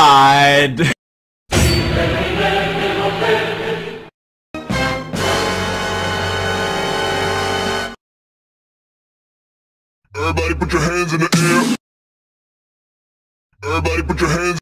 god! Everybody put your hands in the air. Everybody put your hands